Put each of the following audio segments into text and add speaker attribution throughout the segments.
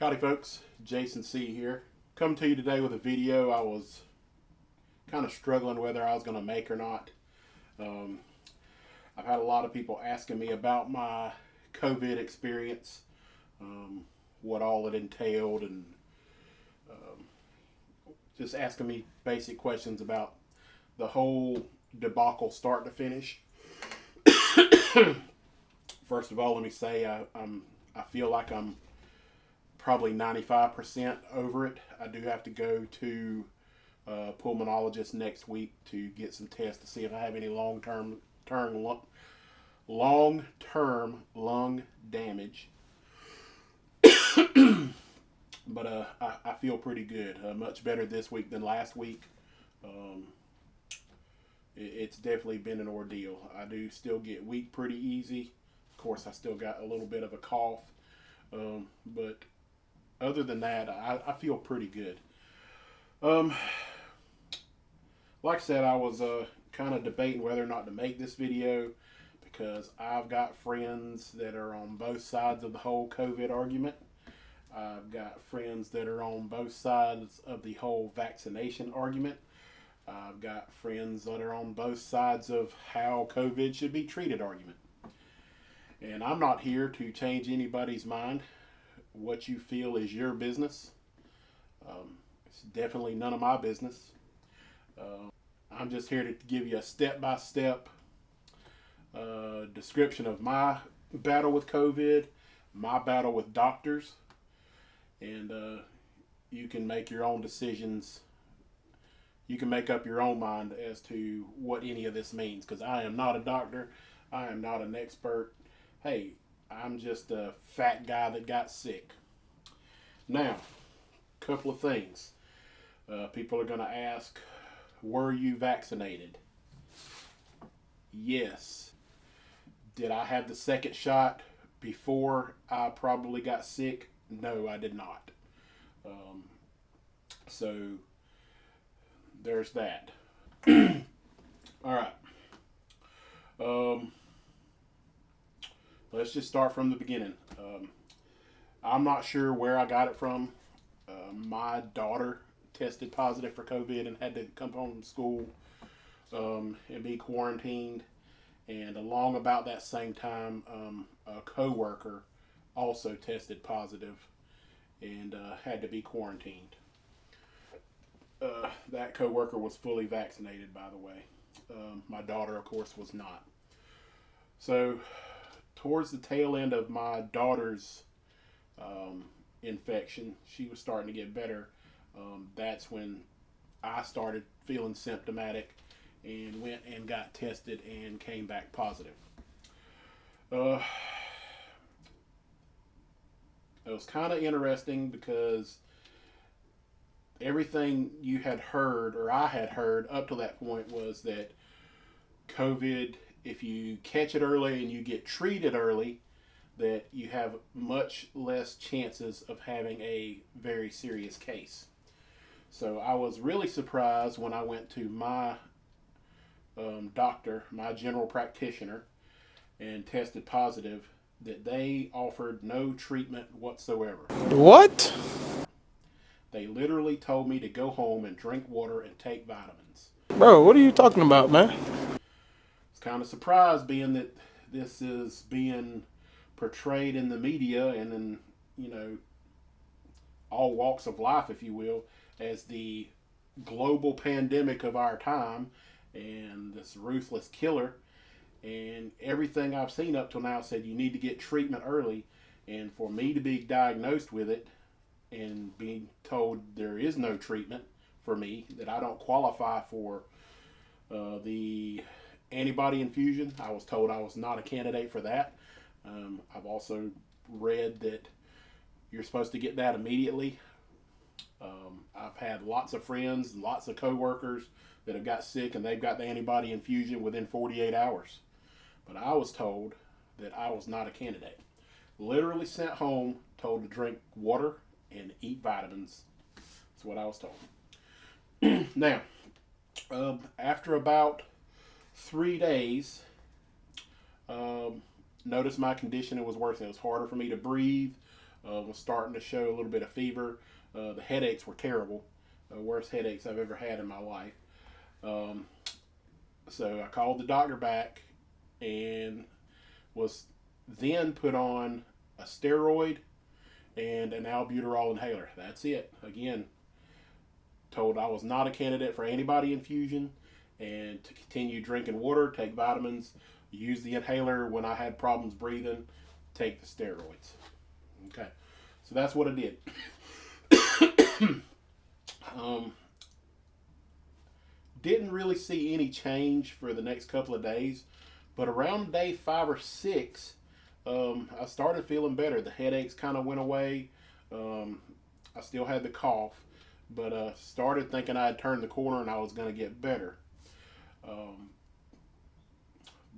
Speaker 1: Howdy folks, Jason C here. Coming to you today with a video I was kind of struggling whether I was going to make or not. I've had a lot of people asking me about my COVID experience, what all it entailed, and just asking me basic questions about the whole debacle start to finish. First of all, let me say I feel like I'm probably 95% over it. I do have to go to a pulmonologist next week to get some tests to see if I have any long-term lung damage. But I feel pretty good. Much better this week than last week. It's definitely been an ordeal. I do still get weak pretty easy. Of course, I still got a little bit of a cough. But other than that, I feel pretty good. Like I said, I was kind of debating whether or not to make this video because I've got friends that are on both sides of the whole COVID argument. I've got friends that are on both sides of the whole vaccination argument. I've got friends that are on both sides of how COVID should be treated argument. And I'm not here to change anybody's mind. What you feel is your business. It's definitely none of my business. I'm just here to give you a step-by-step description of my battle with COVID, my battle with doctors, and you can make your own decisions. You can make up your own mind as to what any of this means, because I am not a doctor. I am not an expert. Hey, I'm just a fat guy that got sick. Now, a couple of things. People are going to ask, were you vaccinated? Yes. Did I have the second shot before I probably got sick? No, I did not. So, there's that. All right. Let's just start from the beginning. I'm not sure where I got it from. My daughter tested positive for COVID and had to come home from school and be quarantined. And along about that same time, a coworker also tested positive and had to be quarantined. That coworker was fully vaccinated, by the way. My daughter, of course, was not. So, towards the tail end of my daughter's infection, she was starting to get better. That's when I started feeling symptomatic and went and got tested and came back positive. It was kind of interesting because everything you had heard, or I had heard up to that point, was that COVID, if you catch it early and you get treated early, that you have much less chances of having a very serious case. So I was really surprised when I went to my doctor, my general practitioner, and tested positive, that they offered no treatment whatsoever.
Speaker 2: What?
Speaker 1: They literally told me to go home and drink water and take vitamins.
Speaker 2: Bro, what are you talking about, man?
Speaker 1: It's kind of surprised being that this is being portrayed in the media and in, all walks of life, if you will, as the global pandemic of our time and this ruthless killer. And everything I've seen up till now said you need to get treatment early. And for me to be diagnosed with it and being told there is no treatment for me, that I don't qualify for the antibody infusion. I was told I was not a candidate for that. I've also read that you're supposed to get that immediately. I've had lots of friends and lots of coworkers that have got sick and they've got the antibody infusion within 48 hours. But I was told that I was not a candidate. Literally sent home, told to drink water and eat vitamins. That's what I was told. Now, after about 3 days, noticed my condition was worse. It was harder for me to breathe. Was starting to show a little bit of fever. The headaches were terrible. Worst headaches I've ever had in my life. Um, so I called the doctor back and was then put on a steroid and an albuterol inhaler. That's it. Again, told I was not a candidate for antibody infusion and to continue drinking water, take vitamins, use the inhaler when I had problems breathing, take the steroids. Okay, so that's what I did. Didn't really see any change for the next couple of days, but around day 5 or 6, I started feeling better. The headaches kind of went away. I still had the cough, but started thinking I had turned the corner and I was going to get better.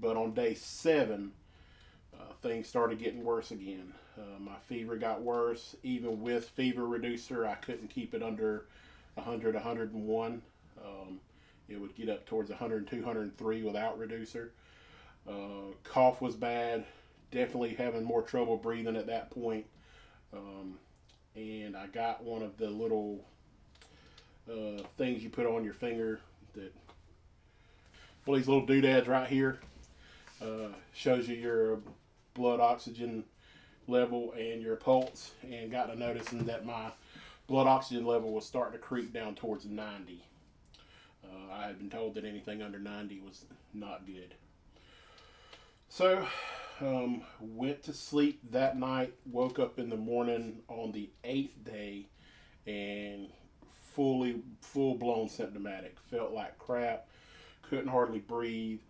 Speaker 1: But on day 7, things started getting worse again. My fever got worse. Even with fever reducer, I couldn't keep it under 100, 101. It would get up towards 102, 103 without reducer. Cough was bad. Definitely having more trouble breathing at that point. And I got one of the little things you put on your finger that, well, these little doodads right here, shows you your blood oxygen level and your pulse, and got to noticing that my blood oxygen level was starting to creep down towards 90. I had been told that anything under 90 was not good. So, went to sleep that night, woke up in the morning on the 8th day, and full-blown symptomatic. Felt like crap, couldn't hardly breathe.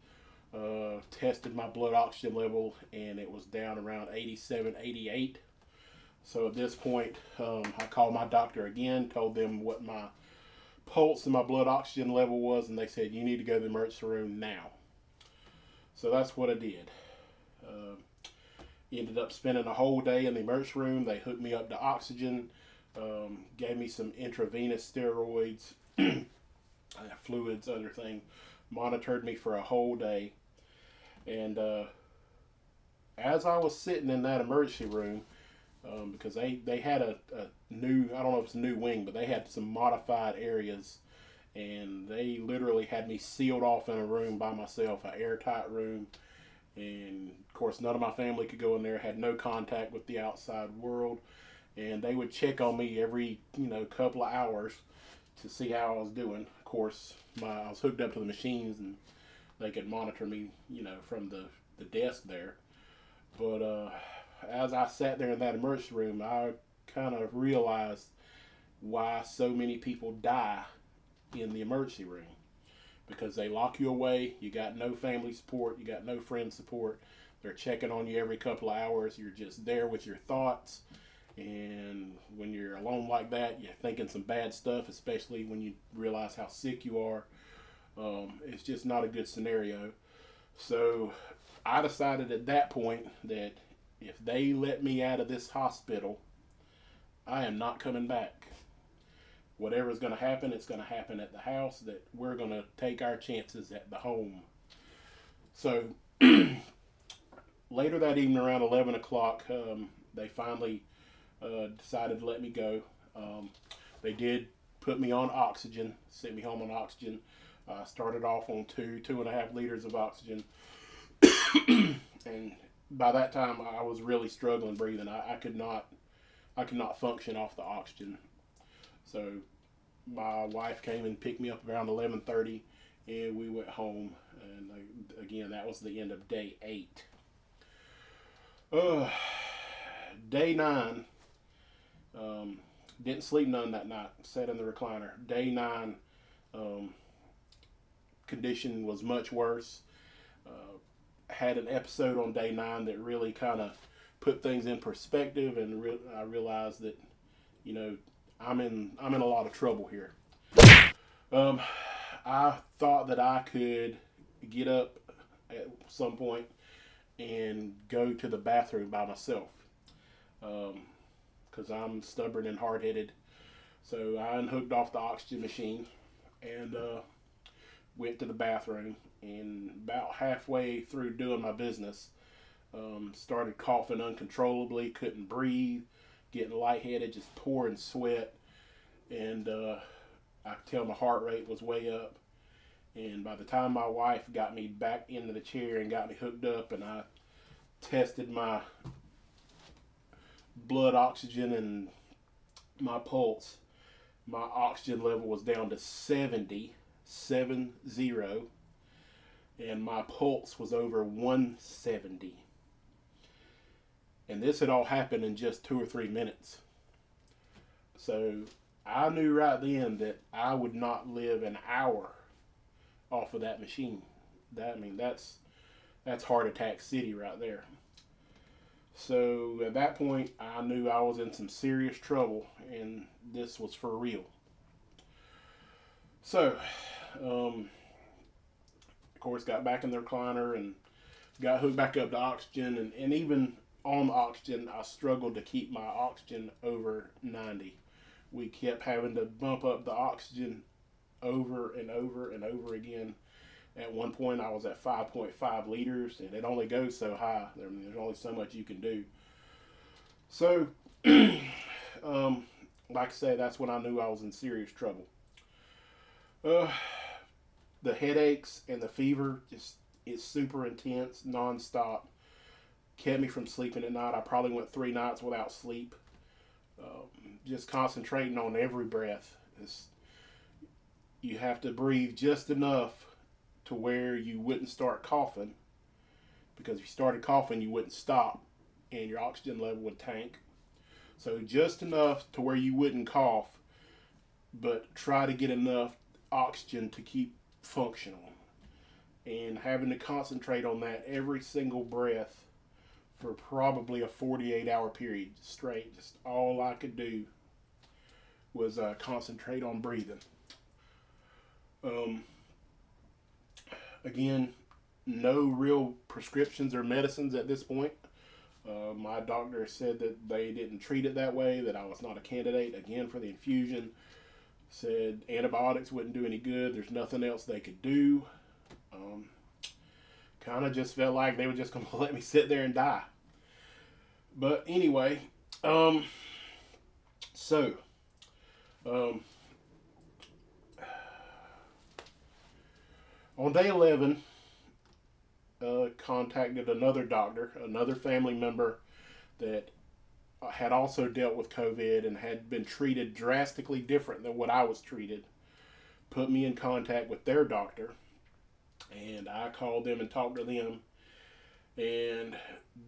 Speaker 1: Tested my blood oxygen level, and it was down around 87, 88. So at this point, I called my doctor again, told them what my pulse and my blood oxygen level was, and they said, you need to go to the emergency room now. So that's what I did. Ended up spending a whole day in the emergency room. They hooked me up to oxygen, gave me some intravenous steroids, fluids, other thing, monitored me for a whole day. And as I was sitting in that emergency room, because they had a new, I don't know if it's a new wing, but they had some modified areas, and they literally had me sealed off in a room by myself, an airtight room. And of course, none of my family could go in there, had no contact with the outside world. And they would check on me every, couple of hours to see how I was doing. Of course, I was hooked up to the machines, and they could monitor me, from the desk there. But as I sat there in that emergency room, I kind of realized why so many people die in the emergency room. Because they lock you away, you got no family support, you got no friend support. They're checking on you every couple of hours. You're just there with your thoughts. And when you're alone like that, you're thinking some bad stuff, especially when you realize how sick you are. It's just not a good scenario. So I decided at that point that if they let me out of this hospital, I am not coming back. Whatever's going to happen, it's going to happen at the house. That we're going to take our chances at the home. So later that evening, around 11 o'clock, they finally decided to let me go. They did put me on oxygen, sent me home on oxygen. Started off on 2.5 liters of oxygen. And by that time, I was really struggling breathing. I could not function off the oxygen. So my wife came and picked me up around 11:30, and we went home. And again, that was the end of day 8. Day 9, didn't sleep none that night. Sat in the recliner. Day 9, condition was much worse. Had an episode on day 9 that really kind of put things in perspective, and I realized that, I'm in a lot of trouble here. I thought that I could get up at some point and go to the bathroom by myself, because I'm stubborn and hard-headed. So I unhooked off the oxygen machine and went to the bathroom, and about halfway through doing my business, started coughing uncontrollably, couldn't breathe, getting lightheaded, just pouring sweat, and I could tell my heart rate was way up. And by the time my wife got me back into the chair and got me hooked up, and I tested my blood oxygen and my pulse, my oxygen level was down to 70, and my pulse was over 170. And this had all happened in just 2 or 3 minutes. So I knew right then that I would not live an hour off of that machine. That's heart attack city right there. So at that point, I knew I was in some serious trouble, and this was for real. So, of course, got back in the recliner and got hooked back up to oxygen, and even on the oxygen, I struggled to keep my oxygen over 90. We kept having to bump up the oxygen over and over and over again. At one point, I was at 5.5 liters, and it only goes so high. There's only so much you can do. So, like I say, that's when I knew I was in serious trouble. The headaches and the fever, it's super intense, nonstop. Kept me from sleeping at night. I probably went 3 nights without sleep. Just concentrating on every breath. You have to breathe just enough to where you wouldn't start coughing, because if you started coughing, you wouldn't stop and your oxygen level would tank. So just enough to where you wouldn't cough, but try to get enough oxygen to keep functional, and having to concentrate on that every single breath for probably a 48-hour period straight. Just all I could do was concentrate on breathing. Again, no real prescriptions or medicines at this point. My doctor said that they didn't treat it that way, that I was not a candidate, again, for the infusion. Said antibiotics wouldn't do any good. There's nothing else they could do. Kind of just felt like they were just going to let me sit there and die. But anyway, on day 11, contacted another doctor, another family member that had also dealt with COVID and had been treated drastically different than what I was treated. Put me in contact with their doctor, and I called them and talked to them, and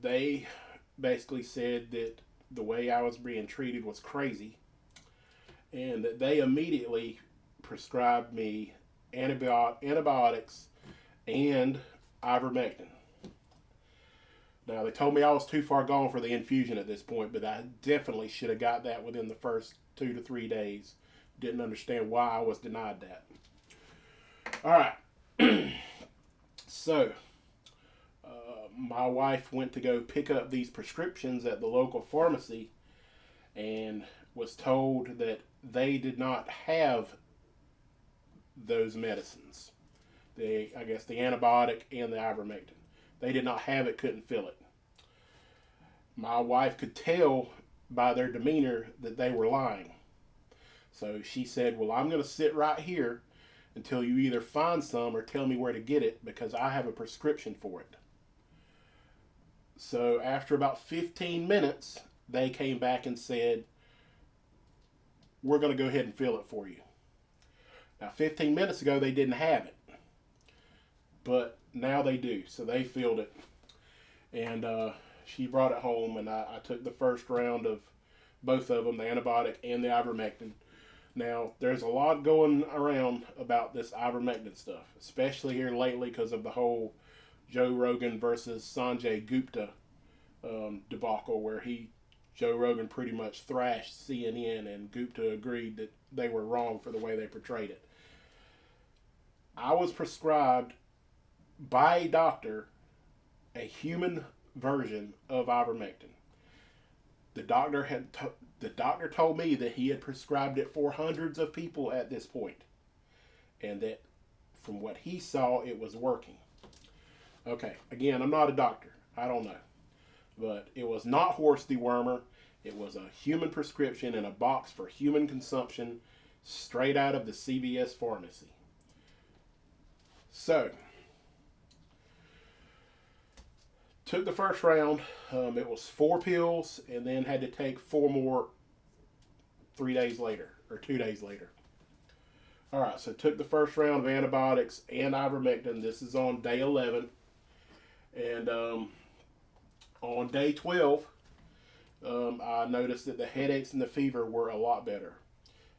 Speaker 1: they basically said that the way I was being treated was crazy, and that they immediately prescribed me antibiotics and ivermectin. Now, they told me I was too far gone for the infusion at this point, but I definitely should have got that within the first 2 to 3 days. Didn't understand why I was denied that. All right. So, my wife went to go pick up these prescriptions at the local pharmacy and was told that they did not have those medicines. I guess the antibiotic and the ivermectin. They did not have it, couldn't fill it. My wife could tell by their demeanor that they were lying. So she said, well, I'm going to sit right here until you either find some or tell me where to get it, because I have a prescription for it. So after about 15 minutes, they came back and said, we're going to go ahead and fill it for you. Now, 15 minutes ago, they didn't have it, but now they do. So they filled it, and she brought it home, and I took the first round of both of them, the antibiotic and the ivermectin. Now, there's a lot going around about this ivermectin stuff, especially here lately because of the whole Joe Rogan versus Sanjay Gupta debacle, where Joe Rogan pretty much thrashed CNN, and Gupta agreed that they were wrong for the way they portrayed it. I was prescribed by a doctor a human version of ivermectin. The doctor told me that he had prescribed it for hundreds of people at this point, and that from what he saw, it was working. Okay, again, I'm not a doctor. I don't know. But it was not horse dewormer. It was a human prescription in a box for human consumption, straight out of the CVS pharmacy. So, took the first round. It was 4 pills, and then had to take 4 more 3 days later, or 2 days later. All right, so took the first round of antibiotics and ivermectin. This is on day 11. And on day 12, I noticed that the headaches and the fever were a lot better.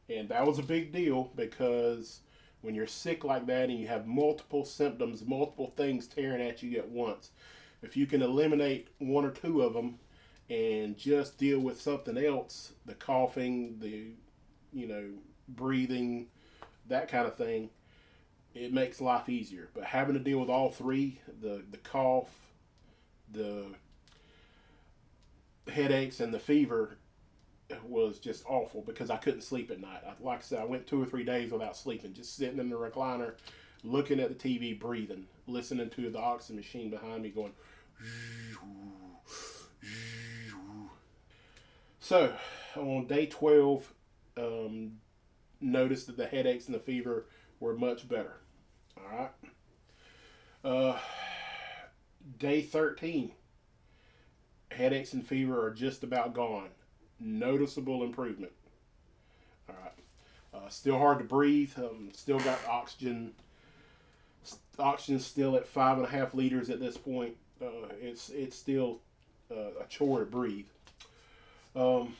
Speaker 1: And that was a big deal, because when you're sick like that and you have multiple symptoms, multiple things tearing at you at once, if you can eliminate 1 or 2 of them and just deal with something else, the coughing, the, breathing, that kind of thing, it makes life easier. But having to deal with all 3, the cough, the headaches, and the fever, was just awful, because I couldn't sleep at night. Like I said, I went 2 or 3 days without sleeping, just sitting in the recliner, looking at the TV, breathing, listening to the oxygen machine behind me going. So, on day 12, noticed that the headaches and the fever were much better. All right. Day 13, headaches and fever are just about gone. Noticeable improvement. All right. Still hard to breathe. Still got oxygen. Oxygen's still at 5.5 liters at this point. It's still a chore to breathe. Can't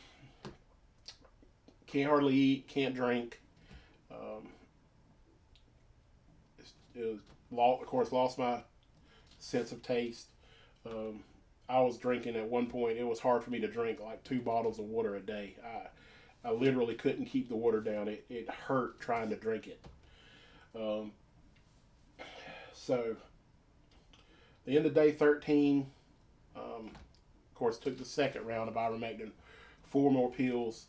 Speaker 1: hardly eat. Can't drink. Of course, lost my sense of taste. I was drinking at one point. It was hard for me to drink like 2 bottles of water a day. I literally couldn't keep the water down. It hurt trying to drink it. So, the end of day 13, of course, took the second round of ivermectin, 4 more pills.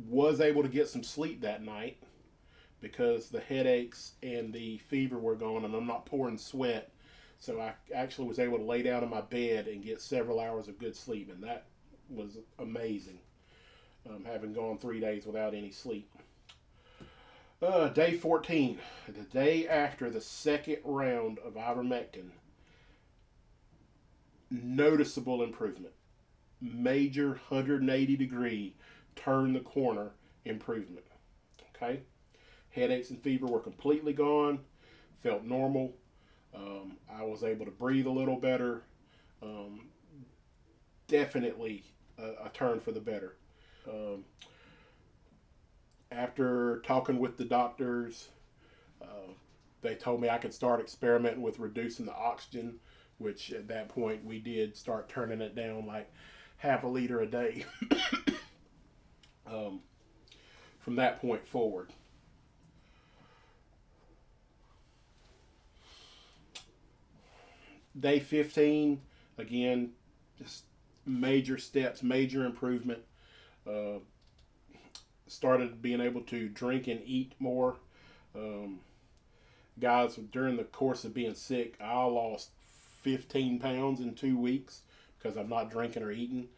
Speaker 1: Was able to get some sleep that night, because the headaches and the fever were gone, and I'm not pouring sweat. So I actually was able to lay down in my bed and get several hours of good sleep, and that was amazing, having gone 3 days without any sleep. Day 14, the day after the second round of ivermectin, noticeable improvement. Major 180 degree, turn the corner improvement. Okay? Headaches and fever were completely gone, felt normal. I was able to breathe a little better. Definitely a turn for the better. After talking with the doctors, they told me I could start experimenting with reducing the oxygen, which at that point we did start turning it down like 0.5 liter a day from that point forward. Day 15, again, just major steps, major improvement. Started being able to drink and eat more. Guys, during the course of being sick, I lost 15 pounds in 2 weeks because I'm not drinking or eating.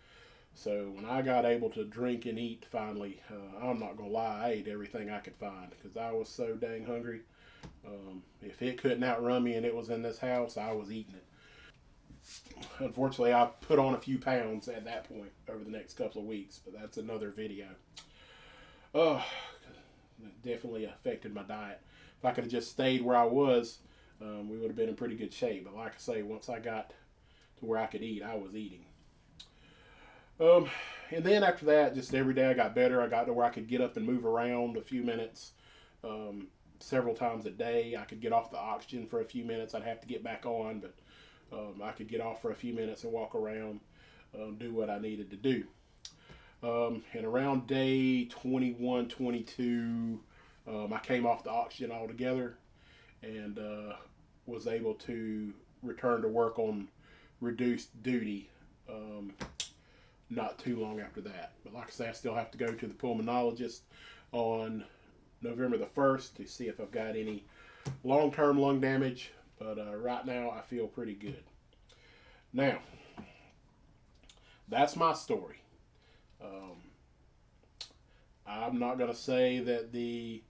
Speaker 1: So when I got able to drink and eat finally, I'm not going to lie, I ate everything I could find because I was so dang hungry. If it couldn't outrun me and it was in this house, I was eating it. Unfortunately, I put on a few pounds at that point over the next couple of weeks, but that's another video. It definitely affected my diet. If I could have just stayed where I was, we would have been in pretty good shape. But like I say, once I got to where I could eat, I was eating. And then after that, just every day I got better. I got to where I could get up and move around a few minutes, several times a day. I could get off the oxygen for a few minutes. I'd have to get back on, but I could get off for a few minutes and walk around, do what I needed to do. And around day 21, 22, I came off the oxygen altogether and was able to return to work on reduced duty not too long after that. But like I say, I still have to go to the pulmonologist on November the 1st to see if I've got any long-term lung damage. But right now, I feel pretty good. Now, that's my story. I'm not going to say that the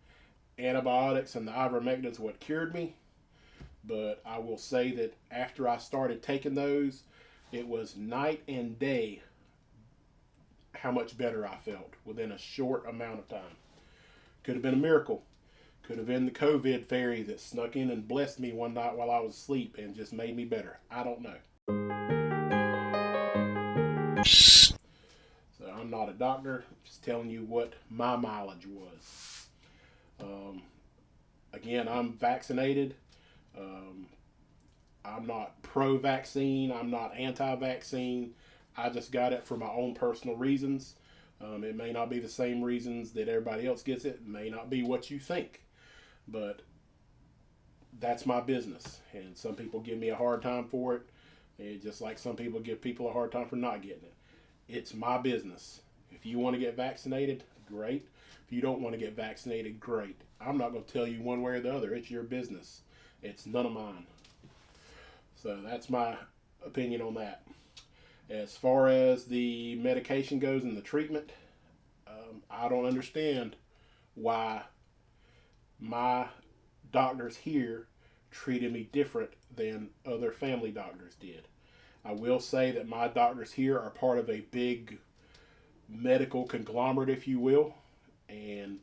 Speaker 1: antibiotics and the ivermectin is what cured me, but I will say that after I started taking those, it was night and day how much better I felt within a short amount of time. Could have been a miracle. Could have been the COVID fairy that snuck in and blessed me one night while I was asleep and just made me better. I don't know. So I'm not a doctor, just telling you what my mileage was. Again, I'm vaccinated. I'm not pro-vaccine. I'm not anti-vaccine. I just got it for my own personal reasons. It may not be the same reasons that everybody else gets it. It may not be what you think. But that's my business. And some people give me a hard time for it. And just like some people give people a hard time for not getting it. It's my business. If you want to get vaccinated, great. If you don't want to get vaccinated, great. I'm not going to tell you one way or the other. It's your business. It's none of mine. So that's my opinion on that. As far as the medication goes and the treatment, I don't understand why my doctors here treated me different than other family doctors did. I will say that my doctors here are part of a big medical conglomerate, if you will, and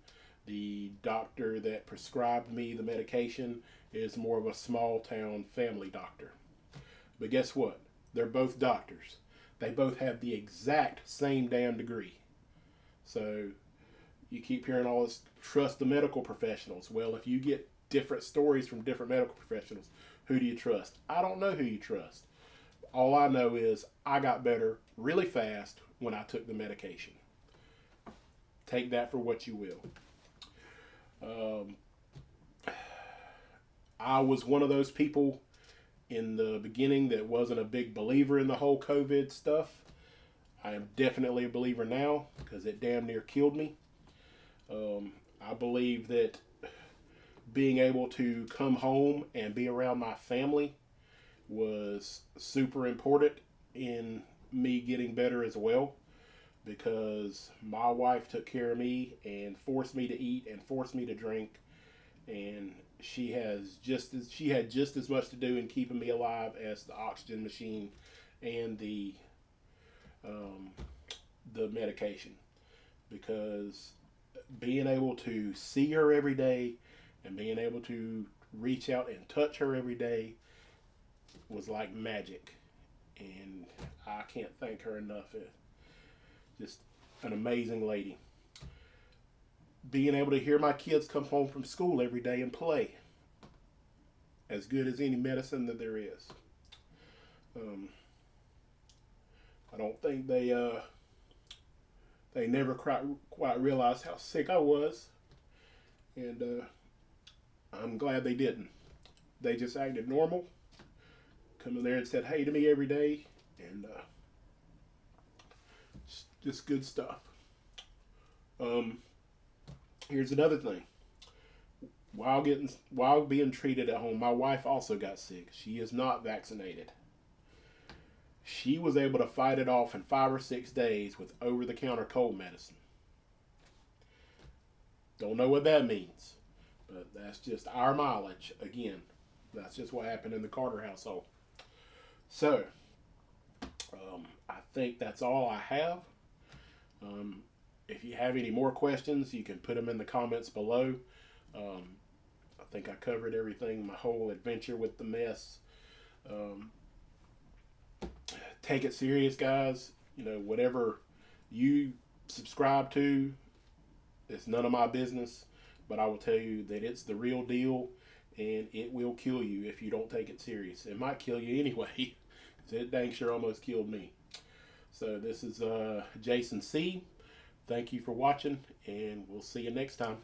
Speaker 1: the doctor that prescribed me the medication is more of a small town family doctor. But guess what? They're both doctors. They both have the exact same damn degree. So you keep hearing all this, trust the medical professionals. Well, if you get different stories from different medical professionals, who do you trust? I don't know who you trust. All I know is I got better really fast when I took the medication. Take that for what you will. I was one of those people in the beginning that wasn't a big believer in the whole COVID stuff. I am definitely a believer now because it damn near killed me. I believe that being able to come home and be around my family was super important in me getting better as well, because my wife took care of me and forced me to eat and forced me to drink, and she had just as much to do in keeping me alive as the oxygen machine and the medication. Because being able to see her every day and being able to reach out and touch her every day was like magic, and I can't thank her enough. Just an amazing lady. Being able to hear my kids come home from school every day and play, as good as any medicine that there is. I don't think they never quite realized how sick I was, and I'm glad they didn't. They just acted normal, come in there and said hey to me every day, and just good stuff. Here's another thing. While being treated at home, my wife also got sick. She is not vaccinated. She was able to fight it off in 5 or 6 days with over-the-counter cold medicine. Don't know what that means, but that's just our mileage. Again, that's just what happened in the Carter household. So, I think that's all I have. If you have any more questions, you can put them in the comments below. I think I covered everything, my whole adventure with the mess. Take it serious, guys. You know, whatever you subscribe to, it's none of my business. But I will tell you that it's the real deal, and it will kill you if you don't take it serious. It might kill you anyway, because it dang sure almost killed me. So this is Jason C. Thank you for watching, and we'll see you next time.